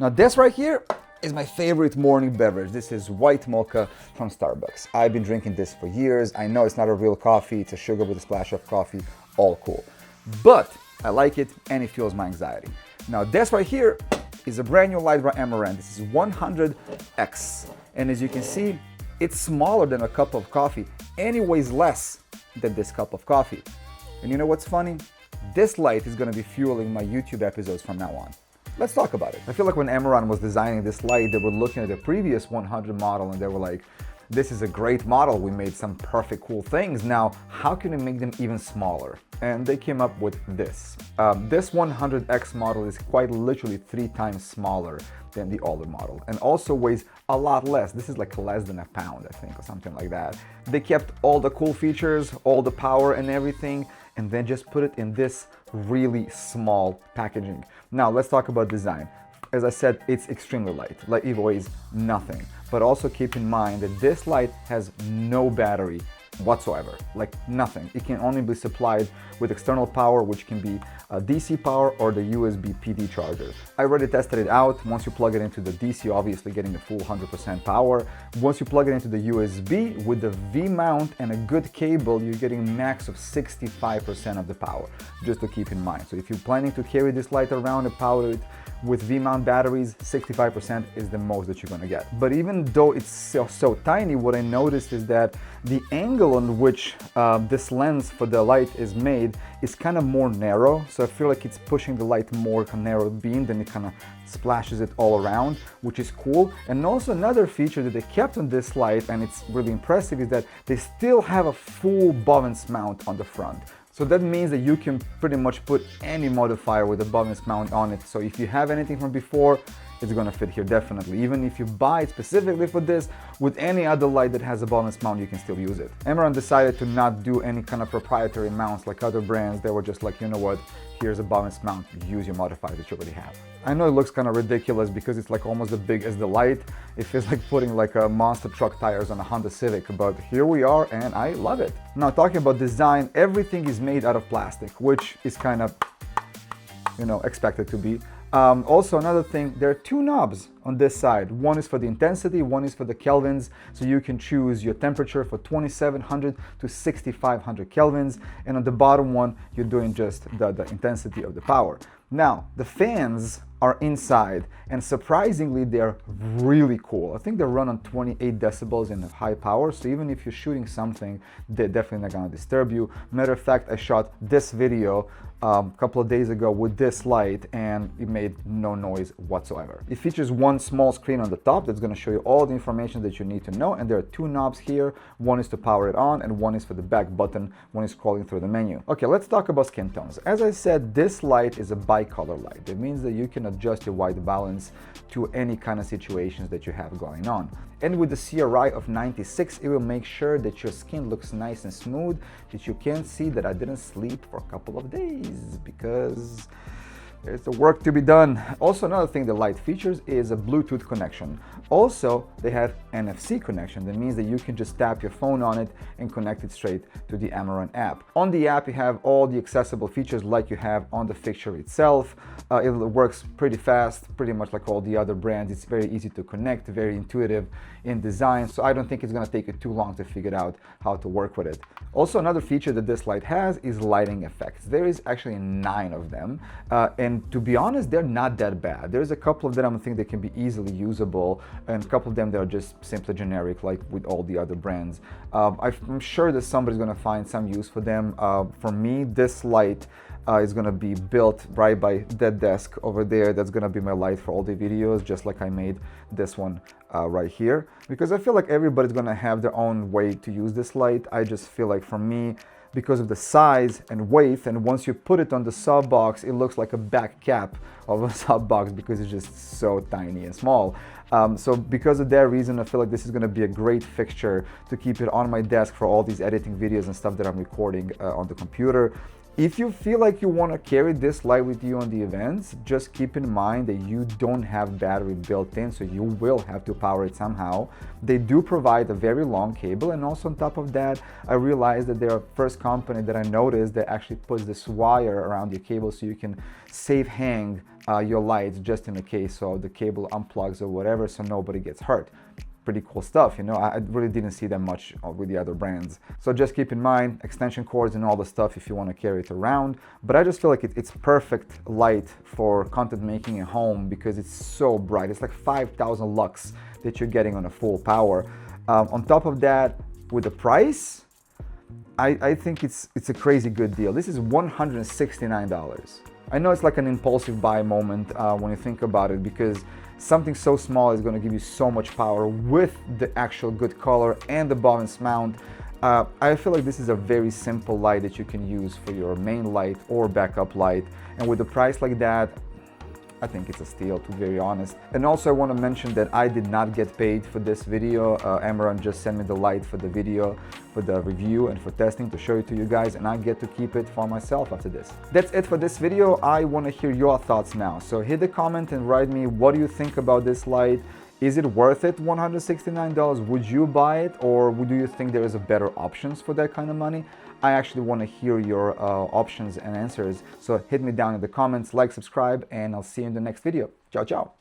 Now this right here is my favorite morning beverage. This is white mocha from Starbucks. I've been drinking this for years. I know it's not a real coffee, it's a sugar with a splash of coffee, all cool. But I like it and it fuels my anxiety. Now this right here is a brand new light by Amaran. This is 100X. And as you can see, it's smaller than a cup of coffee and it weighs less than this cup of coffee. And you know what's funny? This light is gonna be fueling my YouTube episodes from now on. Let's talk about it. I feel like when Amaran was designing this light, they were looking at the previous 100 model and they were like, this is a great model. We made some perfect cool things. Now, how can we make them even smaller? And they came up with this. This 100X model is quite literally 3 times smaller than the older model and also weighs a lot less. This is like less than a pound, I think, or something like that. They kept all the cool features, all the power and everything, and then just put it in this really small packaging. Now let's talk about design. As I said, it's extremely light, like it weighs nothing. But also keep in mind that this light has no battery whatsoever, like nothing. It can only be supplied with external power, which can be a DC power or the USB PD charger. I already tested it out. Once you plug it into the DC, obviously getting the full 100% power. Once you plug it into the USB with the V mount and a good cable, you're getting max of 65% of the power, just to keep in mind. So if you're planning to carry this light around and power it with V-mount batteries, 65% is the most that you're gonna get. But even though it's so tiny, what I noticed is that the angle on which this lens for the light is made is kind of more narrow. So I feel like it's pushing the light more narrow beam, then it kind of splashes it all around, which is cool. And also another feature that they kept on this light, and it's really impressive, is that they still have a full Bovens mount on the front. So that means that you can pretty much put any modifier with a Bovens mount on it. So if you have anything from before, it's gonna fit here definitely. Even if you buy it specifically for this, with any other light that has a Bovens mount, you can still use it. Amaran decided to not do any kind of proprietary mounts like other brands. They were just like, you know what, here's a Bovens mount, use your modifier that you already have. I know it looks kind of ridiculous because it's like almost as big as the light. It feels like putting like a monster truck tires on a Honda Civic, but here we are and I love it. Now talking about design, everything is made out of plastic, which is kind of, you know, expected to be. Also another thing, there are 2 knobs on this side. One is for the intensity, one is for the kelvins. So you can choose your temperature for 2700 to 6500 kelvins. And on the bottom one, you're doing just the intensity of the power. Now, the fans are inside and surprisingly, they're really cool. I think they run on 28 decibels and high power. So even if you're shooting something, they're definitely not gonna disturb you. Matter of fact, I shot this video a couple of days ago with this light and it made no noise whatsoever. It features one small screen on the top that's going to show you all the information that you need to know, and there are 2 knobs here. One is to power it on and one is for the back button when it's scrolling through the menu. Okay, let's talk about skin tones. As I said, this light is a bicolor light. It means that you can adjust your white balance to any kind of situations that you have going on. And with the CRI of 96, it will make sure that your skin looks nice and smooth, that you can see that I didn't sleep for a couple of days because there's the work to be done. Also, another thing the light features is a Bluetooth connection. Also, they have NFC connection. That means that you can just tap your phone on it and connect it straight to the Amaran app. On the app, you have all the accessible features like you have on the fixture itself. It works pretty fast, pretty much like all the other brands. It's very easy to connect, very intuitive in design. So I don't think it's gonna take you too long to figure out how to work with it. Also, another feature that this light has is lighting effects. There is actually 9 of them. And to be honest, they're not that bad. There's a couple of them I think they can be easily usable, and a couple of them that are just simply generic, like with all the other brands. I'm sure that somebody's gonna find some use for them. For me, this light is gonna be built right by that desk over there. That's gonna be my light for all the videos, just like I made this one right here. Because I feel like everybody's gonna have their own way to use this light. I just feel like for me, because of the size and weight, and once you put it on the sub box, it looks like a back cap of a sub box because it's just so tiny and small. So because of that reason, I feel like this is gonna be a great fixture to keep it on my desk for all these editing videos and stuff that I'm recording on the computer. If you feel like you want to carry this light with you on the events, just keep in mind that you don't have battery built in, so you will have to power it somehow. They do provide a very long cable, and also on top of that, I realized that they're the first company that I noticed that actually puts this wire around your cable so you can safe hang your lights just in the case so the cable unplugs or whatever, so nobody gets hurt. Pretty cool stuff, you know. I really didn't see that much with the other brands. So just keep in mind extension cords and all the stuff if you want to carry it around. But I just feel like it's perfect light for content making at home because it's so bright. It's like 5,000 lux that you're getting on a full power. On top of that, with the price, I think it's a crazy good deal. This is $169. I know it's like an impulsive buy moment when you think about it, because something so small is going to give you so much power with the actual good color and the balanced mount. I feel like this is a very simple light that you can use for your main light or backup light, and with a price like that, I think it's a steal, to be very honest. And also I want to mention that I did not get paid for this video. Amaran just sent me the light for the video, for the review and for testing to show it to you guys, and I get to keep it for myself after this. That's it for this video. I want to hear your thoughts now. So hit the comment and write me, what do you think about this light? Is it worth it, $169? Would you buy it, or do you think there is a better options for that kind of money? I actually want to hear your options and answers. So hit me down in the comments, like, subscribe, and I'll see you in the next video. Ciao, ciao.